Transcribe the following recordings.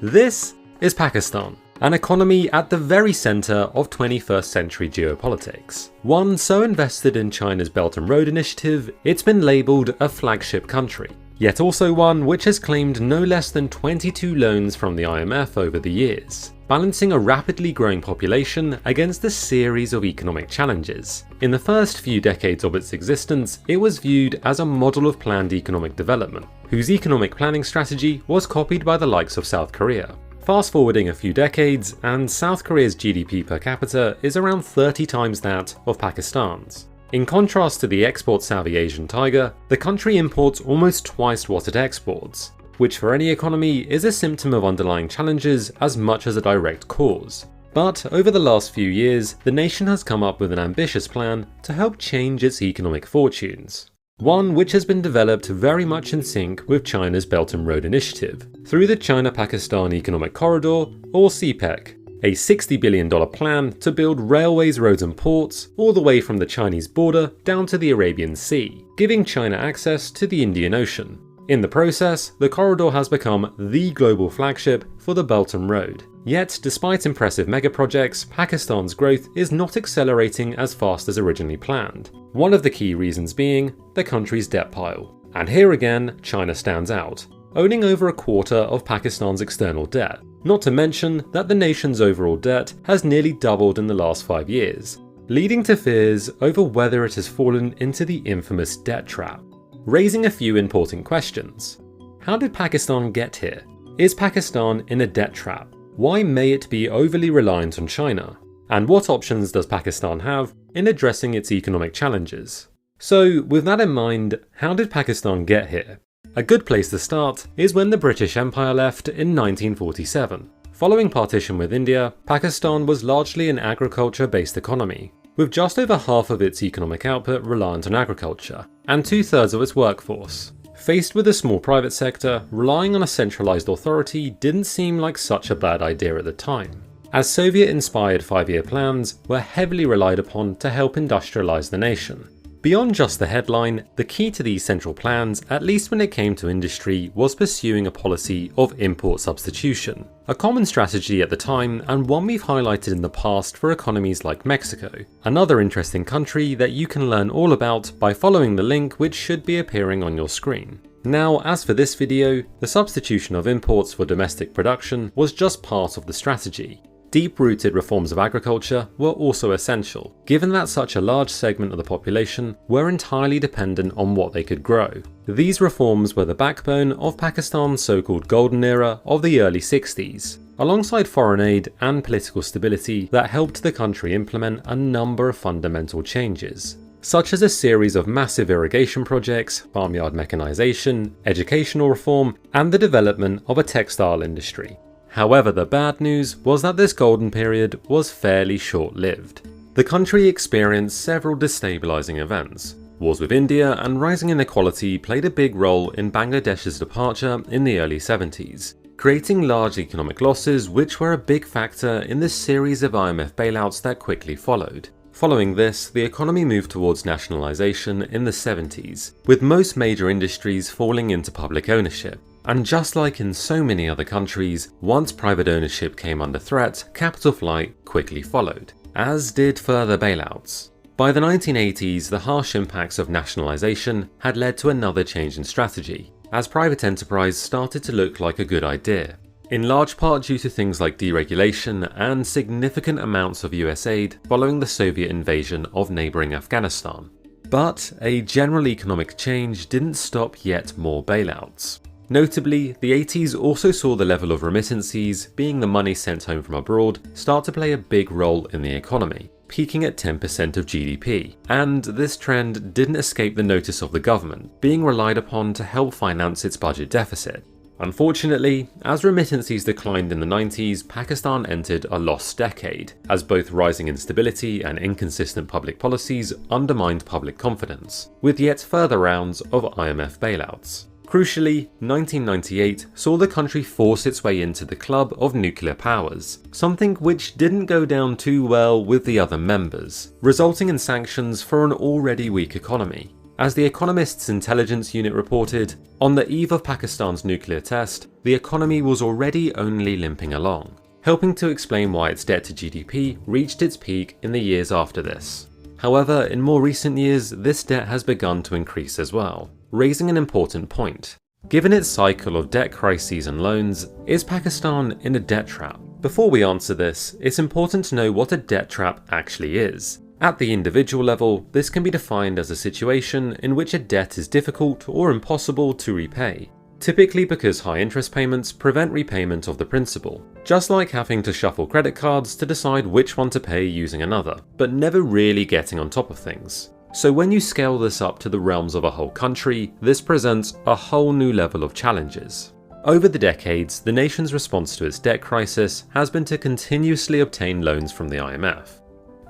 This is Pakistan, an economy at the very centre of 21st century geopolitics. One so invested in China's Belt and Road Initiative, it's been labelled a flagship country. Yet also one which has claimed no less than 22 loans from the IMF over the years, balancing a rapidly growing population against a series of economic challenges. In the first few decades of its existence, it was viewed as a model of planned economic development, whose economic planning strategy was copied by the likes of South Korea. Fast forwarding a few decades, and South Korea's GDP per capita is around 30 times that of Pakistan's. In contrast to the export-savvy Asian tiger, the country imports almost twice what it exports, which for any economy is a symptom of underlying challenges as much as a direct cause. But over the last few years, the nation has come up with an ambitious plan to help change its economic fortunes. One which has been developed very much in sync with China's Belt and Road Initiative, through the China-Pakistan Economic Corridor, or CPEC, a $60 billion plan to build railways, roads and ports all the way from the Chinese border down to the Arabian Sea, giving China access to the Indian Ocean. In the process, the corridor has become the global flagship for the Belt and Road. Yet, despite impressive megaprojects, Pakistan's growth is not accelerating as fast as originally planned. One of the key reasons being the country's debt pile. And here again, China stands out, owning over a quarter of Pakistan's external debt. Not to mention that the nation's overall debt has nearly doubled in the last 5 years, leading to fears over whether it has fallen into the infamous debt trap. Raising a few important questions. How did Pakistan get here? Is Pakistan in a debt trap? Why may it be overly reliant on China? And what options does Pakistan have in addressing its economic challenges? So, with that in mind, how did Pakistan get here? A good place to start is when the British Empire left in 1947. Following partition with India, Pakistan was largely an agriculture-based economy, with just over half of its economic output reliant on agriculture, and 2/3 of its workforce. Faced with a small private sector, relying on a centralised authority didn't seem like such a bad idea at the time, as Soviet-inspired 5-year plans were heavily relied upon to help industrialise the nation. Beyond just the headline, the key to these central plans, at least when it came to industry, was pursuing a policy of import substitution. A common strategy at the time, and one we've highlighted in the past for economies like Mexico. Another interesting country that you can learn all about by following the link which should be appearing on your screen. Now, as for this video, the substitution of imports for domestic production was just part of the strategy. Deep-rooted reforms of agriculture were also essential, given that such a large segment of the population were entirely dependent on what they could grow. These reforms were the backbone of Pakistan's so-called golden era of the early 60s, alongside foreign aid and political stability that helped the country implement a number of fundamental changes, such as a series of massive irrigation projects, farmyard mechanisation, educational reform, and the development of a textile industry. However, the bad news was that this golden period was fairly short-lived. The country experienced several destabilising events. Wars with India and rising inequality played a big role in Bangladesh's departure in the early 70s, creating large economic losses which were a big factor in the series of IMF bailouts that quickly followed. Following this, the economy moved towards nationalisation in the 70s, with most major industries falling into public ownership. And just like in so many other countries, once private ownership came under threat, capital flight quickly followed, as did further bailouts. By the 1980s, the harsh impacts of nationalisation had led to another change in strategy, as private enterprise started to look like a good idea, in large part due to things like deregulation and significant amounts of US aid following the Soviet invasion of neighbouring Afghanistan. But a general economic change didn't stop yet more bailouts. Notably, the 80s also saw the level of remittances, being the money sent home from abroad, start to play a big role in the economy, peaking at 10% of GDP. And this trend didn't escape the notice of the government, being relied upon to help finance its budget deficit. Unfortunately, as remittances declined in the 90s, Pakistan entered a lost decade, as both rising instability and inconsistent public policies undermined public confidence, with yet further rounds of IMF bailouts. Crucially, 1998 saw the country force its way into the club of nuclear powers, something which didn't go down too well with the other members, resulting in sanctions for an already weak economy. As the Economist's intelligence unit reported, on the eve of Pakistan's nuclear test, the economy was already only limping along, helping to explain why its debt to GDP reached its peak in the years after this. However, in more recent years, this debt has begun to increase as well, raising an important point. Given its cycle of debt crises and loans, is Pakistan in a debt trap? Before we answer this, it's important to know what a debt trap actually is. At the individual level, this can be defined as a situation in which a debt is difficult or impossible to repay, typically because high interest payments prevent repayment of the principal, just like having to shuffle credit cards to decide which one to pay using another, but never really getting on top of things. So when you scale this up to the realms of a whole country, this presents a whole new level of challenges. Over the decades, the nation's response to its debt crisis has been to continuously obtain loans from the IMF.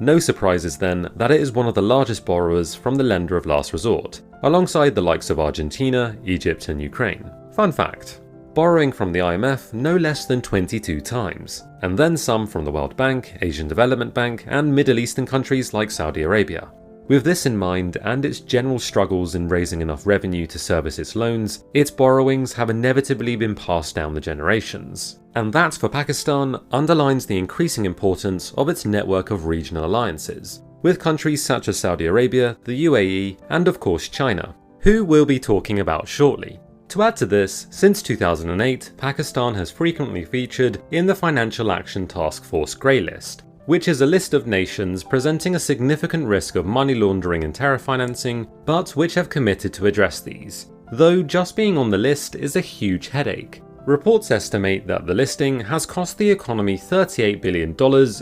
No surprises then that it is one of the largest borrowers from the lender of last resort, alongside the likes of Argentina, Egypt and Ukraine. Fun fact: borrowing from the IMF no less than 22 times, and then some from the World Bank, Asian Development Bank and Middle Eastern countries like Saudi Arabia. With this in mind and its general struggles in raising enough revenue to service its loans, its borrowings have inevitably been passed down the generations. And that, for Pakistan, underlines the increasing importance of its network of regional alliances, with countries such as Saudi Arabia, the UAE, and of course China, who we'll be talking about shortly. To add to this, since 2008, Pakistan has frequently featured in the Financial Action Task Force Grey List, which is a list of nations presenting a significant risk of money laundering and terror financing, but which have committed to address these, though just being on the list is a huge headache. Reports estimate that the listing has cost the economy $38 billion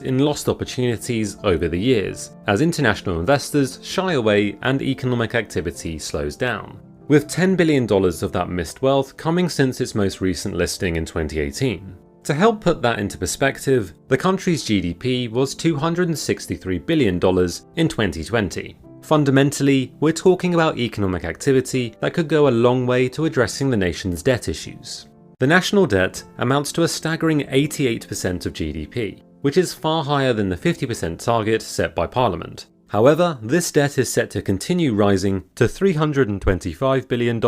in lost opportunities over the years, as international investors shy away and economic activity slows down, with $10 billion of that missed wealth coming since its most recent listing in 2018. To help put that into perspective, the country's GDP was $263 billion in 2020. Fundamentally, we're talking about economic activity that could go a long way to addressing the nation's debt issues. The national debt amounts to a staggering 88% of GDP, which is far higher than the 50% target set by Parliament. However, this debt is set to continue rising to $325 billion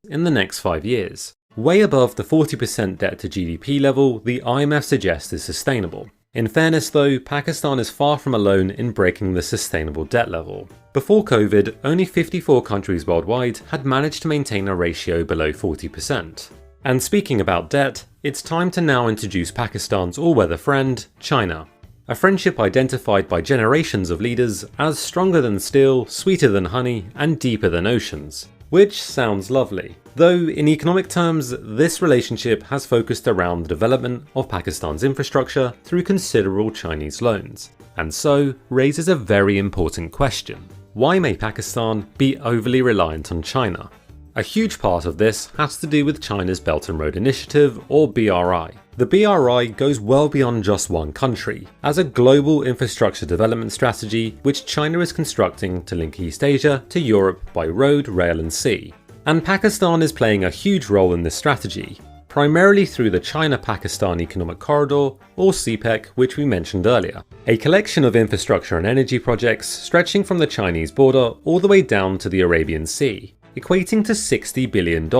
in the next 5 years, way above the 40% debt to GDP level the IMF suggests is sustainable. In fairness though, Pakistan is far from alone in breaking the sustainable debt level. Before COVID, only 54 countries worldwide had managed to maintain a ratio below 40%. And speaking about debt, it's time to now introduce Pakistan's all-weather friend, China. A friendship identified by generations of leaders as stronger than steel, sweeter than honey, and deeper than oceans. Which sounds lovely. Though in economic terms, this relationship has focused around the development of Pakistan's infrastructure through considerable Chinese loans, and so raises a very important question. Why may Pakistan be overly reliant on China? A huge part of this has to do with China's Belt and Road Initiative, or BRI. The BRI goes well beyond just one country, as a global infrastructure development strategy which China is constructing to link East Asia to Europe by road, rail and sea. And Pakistan is playing a huge role in this strategy, primarily through the China-Pakistan Economic Corridor, or CPEC, which we mentioned earlier. A collection of infrastructure and energy projects stretching from the Chinese border all the way down to the Arabian Sea, equating to $60 billion.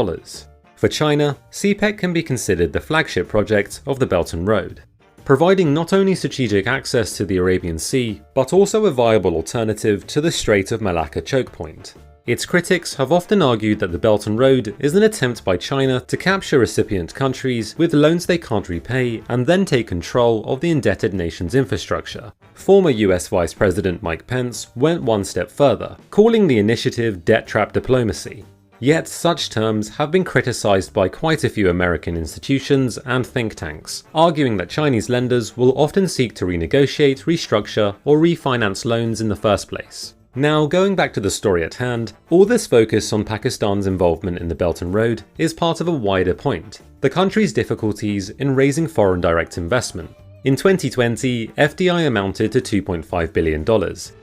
For China, CPEC can be considered the flagship project of the Belt and Road, providing not only strategic access to the Arabian Sea, but also a viable alternative to the Strait of Malacca choke point. Its critics have often argued that the Belt and Road is an attempt by China to capture recipient countries with loans they can't repay and then take control of the indebted nation's infrastructure. Former US Vice President Mike Pence went one step further, calling the initiative debt trap diplomacy. Yet such terms have been criticized by quite a few American institutions and think tanks, arguing that Chinese lenders will often seek to renegotiate, restructure, or refinance loans in the first place. Now, going back to the story at hand, all this focus on Pakistan's involvement in the Belt and Road is part of a wider point: the country's difficulties in raising foreign direct investment. In 2020, FDI amounted to $2.5 billion,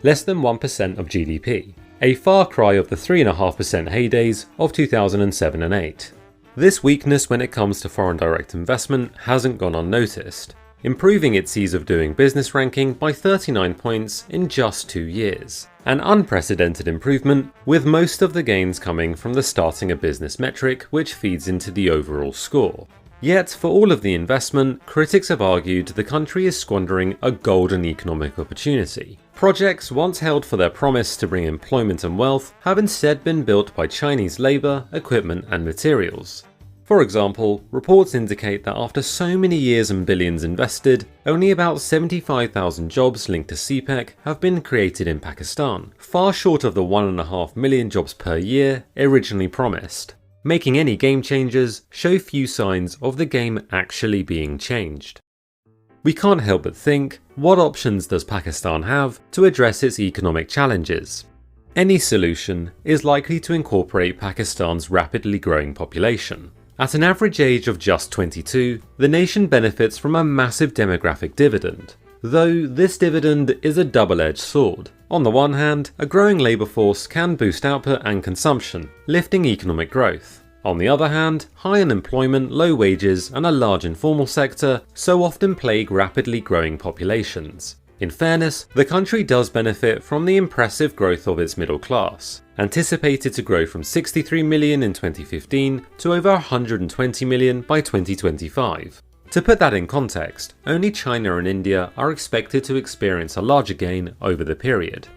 less than 1% of GDP, a far cry of the 3.5% heydays of 2007 and 8. This weakness when it comes to foreign direct investment hasn't gone unnoticed, improving its ease of doing business ranking by 39 points in just 2 years. An unprecedented improvement, with most of the gains coming from the starting a business metric which feeds into the overall score. Yet, for all of the investment, critics have argued the country is squandering a golden economic opportunity. Projects once held for their promise to bring employment and wealth have instead been built by Chinese labour, equipment and materials. For example, reports indicate that after so many years and billions invested, only about 75,000 jobs linked to CPEC have been created in Pakistan, far short of the 1.5 million jobs per year originally promised, making any game changers show few signs of the game actually being changed. We can't help but think, what options does Pakistan have to address its economic challenges? Any solution is likely to incorporate Pakistan's rapidly growing population. At an average age of just 22, the nation benefits from a massive demographic dividend, though this dividend is a double-edged sword. On the one hand, a growing labour force can boost output and consumption, lifting economic growth. On the other hand, high unemployment, low wages and a large informal sector so often plague rapidly growing populations. In fairness, the country does benefit from the impressive growth of its middle class, anticipated to grow from 63 million in 2015 to over 120 million by 2025. To put that in context, only China and India are expected to experience a larger gain over the period.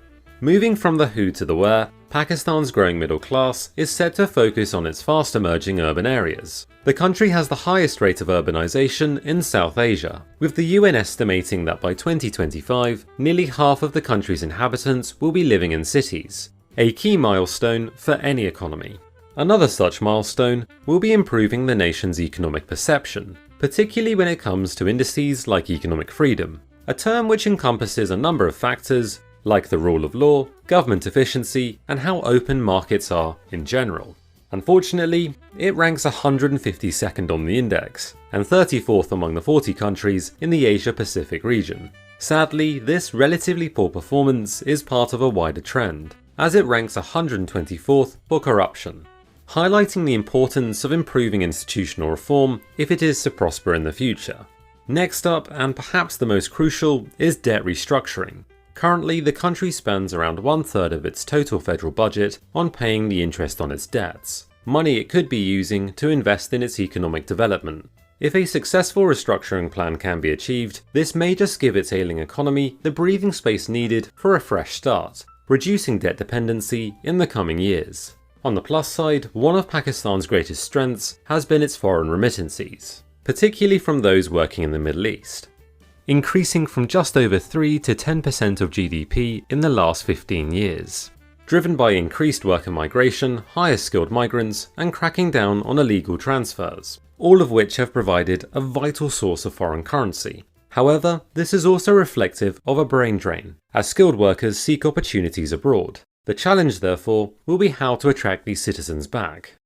Moving from the who to the where, Pakistan's growing middle class is set to focus on its fast emerging urban areas. The country has the highest rate of urbanization in South Asia, with the UN estimating that by 2025, nearly half of the country's inhabitants will be living in cities, a key milestone for any economy. Another such milestone will be improving the nation's economic perception, particularly when it comes to indices like economic freedom, a term which encompasses a number of factors like the rule of law, government efficiency, and how open markets are in general. Unfortunately, it ranks 152nd on the index, and 34th among the 40 countries in the Asia-Pacific region. Sadly, this relatively poor performance is part of a wider trend, as it ranks 124th for corruption, highlighting the importance of improving institutional reform if it is to prosper in the future. Next up, and perhaps the most crucial, is debt restructuring. Currently, the country spends around 1/3 of its total federal budget on paying the interest on its debts, money it could be using to invest in its economic development. If a successful restructuring plan can be achieved, this may just give its ailing economy the breathing space needed for a fresh start, reducing debt dependency in the coming years. On the plus side, one of Pakistan's greatest strengths has been its foreign remittances, particularly from those working in the Middle East, increasing from just over 3 to 10% of GDP in the last 15 years, driven by increased worker migration, higher skilled migrants, and cracking down on illegal transfers, all of which have provided a vital source of foreign currency. However, this is also reflective of a brain drain, as skilled workers seek opportunities abroad. The challenge, therefore, will be how to attract these citizens back.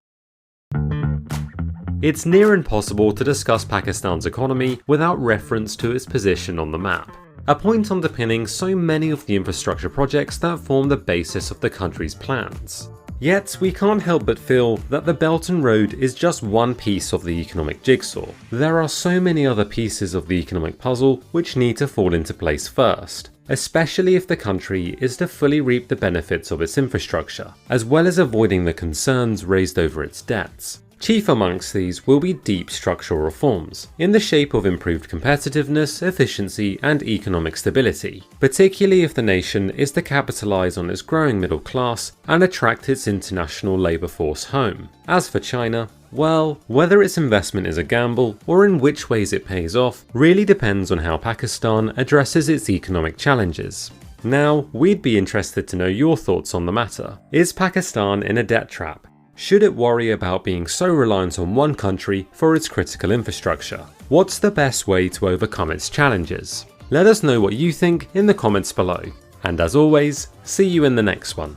It's near impossible to discuss Pakistan's economy without reference to its position on the map, a point underpinning so many of the infrastructure projects that form the basis of the country's plans. Yet, we can't help but feel that the Belt and Road is just one piece of the economic jigsaw. There are so many other pieces of the economic puzzle which need to fall into place first, especially if the country is to fully reap the benefits of its infrastructure, as well as avoiding the concerns raised over its debts. Chief amongst these will be deep structural reforms, in the shape of improved competitiveness, efficiency and economic stability, particularly if the nation is to capitalise on its growing middle class and attract its international labour force home. As for China, well, whether its investment is a gamble or in which ways it pays off really depends on how Pakistan addresses its economic challenges. Now, we'd be interested to know your thoughts on the matter. Is Pakistan in a debt trap? Should it worry about being so reliant on one country for its critical infrastructure? What's the best way to overcome its challenges? Let us know what you think in the comments below. And as always, see you in the next one.